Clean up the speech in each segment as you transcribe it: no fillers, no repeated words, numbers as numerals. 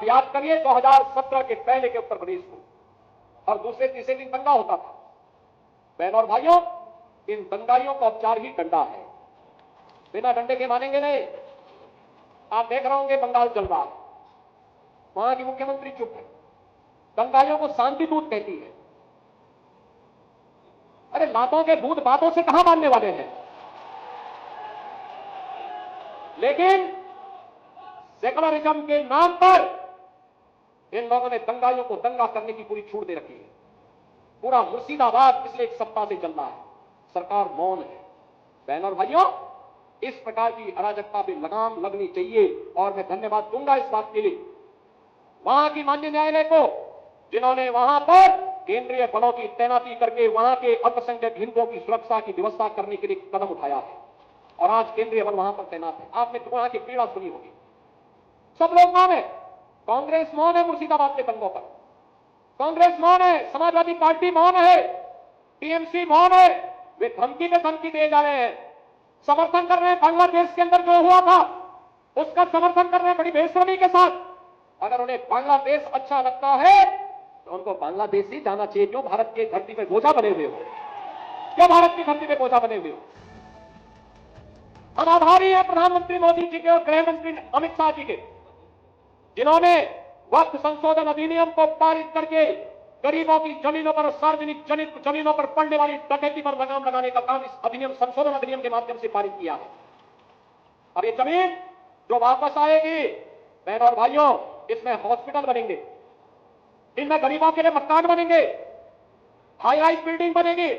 अब याद करिए 2017 के पहले के उत्तर प्रदेश को, और दूसरे तीसरे दिन दंगा होता था। बहनों और भाइयों, इन दंगाइयों का उपचार ही डंडा है, बिना डंडे के मानेंगे नहीं। आप देख रहे होंगे बंगाल चल रहा है, वहां की मुख्यमंत्री चुप है, दंगाइयों को शांति दूत कहती है। अरे लातों के भूत बातों से कहां मानने वाले हैं। लेकिन सेकुलरिज्म के नाम पर इन लोगों ने दंगाइयों को दंगा करने की पूरी छूट दे रखी है। पूरा मुर्शिदाबाद पिछले एक सप्ताह से चल रहा है, सरकार मौन है। बहनों और भाइयों, इस प्रकार की अराजकता पे लगाम लगनी चाहिए, और मैं धन्यवाद दूंगा इस बात के लिए वहां की माननीय न्यायालय को, जिन्होंने वहां पर केंद्रीय बलों की तैनाती करके वहां के अल्पसंख्यक हिंदुओं की सुरक्षा की व्यवस्था करने के लिए कदम उठाया है, और आज केंद्रीय बल वहां पर तैनात है। आपने वहां की पीड़ा सुनी होगी। सब लोग मौन है, कांग्रेस मौन है मुर्शिदाबाद के दंगों पर, कांग्रेस मौन है, समाजवादी पार्टी मौन है, टीएमसी मौन है। वे धमकी पे धमकी दिए जा रहे हैं, समर्थन कर रहे हैं। बांग्लादेश के अंदर जो हुआ था उसका समर्थन कर रहे हैं बड़ी बेशर्मी के साथ। अगर उन्हें बांग्लादेश अच्छा लगता है तो उनको बांग्लादेश ही जाना चाहिए। क्यों भारत की धरती पे बोझा बने हुए हो, क्यों भारत की धरती पे बोझा बने हुए हो। हम आभारी हैं प्रधानमंत्री मोदी जी के और गृह मंत्री अमित शाह जी के, जिन्होंने वक्फ संशोधन अधिनियम को पारित करके गरीबों की जमीनों पर, सार्वजनिक जमीनों पर पड़ने वाली डकैती पर लगाम लगाने का काम इस अधिनियम, संशोधन अधिनियम के माध्यम से पारित किया है। अब ये जमीन जो वापस आएगी, बहनों और भाइयों, इसमें हॉस्पिटल बनेंगे, इनमें गरीबों के लिए मकान बनेंगे, हाई राइज बिल्डिंग बनेगी,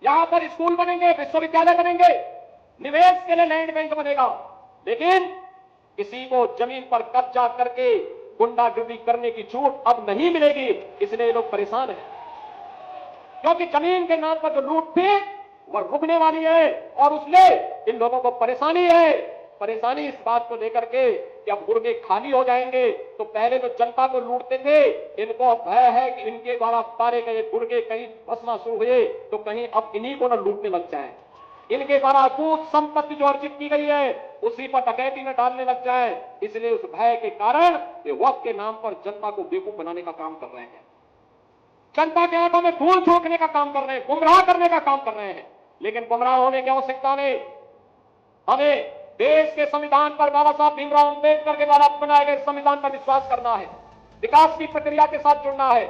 यहां पर स्कूल बनेंगे, विश्वविद्यालय बनेंगे, निवेश के लिए लैंड बैंक बनेगा। लेकिन किसी को जमीन पर कब्जा करके गुंडागिर्दी करने की छूट अब नहीं मिलेगी। इसलिए लोग परेशान हैं, क्योंकि जमीन के नाम पर जो लूट थी वह रुकने वाली है, और उसमें इन लोगों को परेशानी है। परेशानी इस बात को लेकर के कि अब गुर्गे खाली हो जाएंगे। तो पहले जो जनता को लूटते थे, इनको भय है कि इनके द्वारा तारे गए गुर्गे कहीं फंसना शुरू हुए तो कहीं अब इन्हीं को न लूटने लग जाए, इनके द्वारा अकूत संपत्ति जो अर्जित की गई है उसी पर डकैती में डालने लग जाए। इसलिए उस भय के कारण ये वक्त के नाम पर जनता को बेवकूफ बनाने का काम कर रहे हैं, जनता के आंखों में धूल झोंकने का काम कर रहे हैं, गुमराह करने का काम कर रहे हैं। लेकिन गुमराह होने की आवश्यकता नहीं। हमें देश के संविधान पर, बाबा साहब भीमराव अम्बेडकर के द्वारा बनाए गए संविधान पर विश्वास करना है, विकास की प्रक्रिया के साथ जुड़ना है।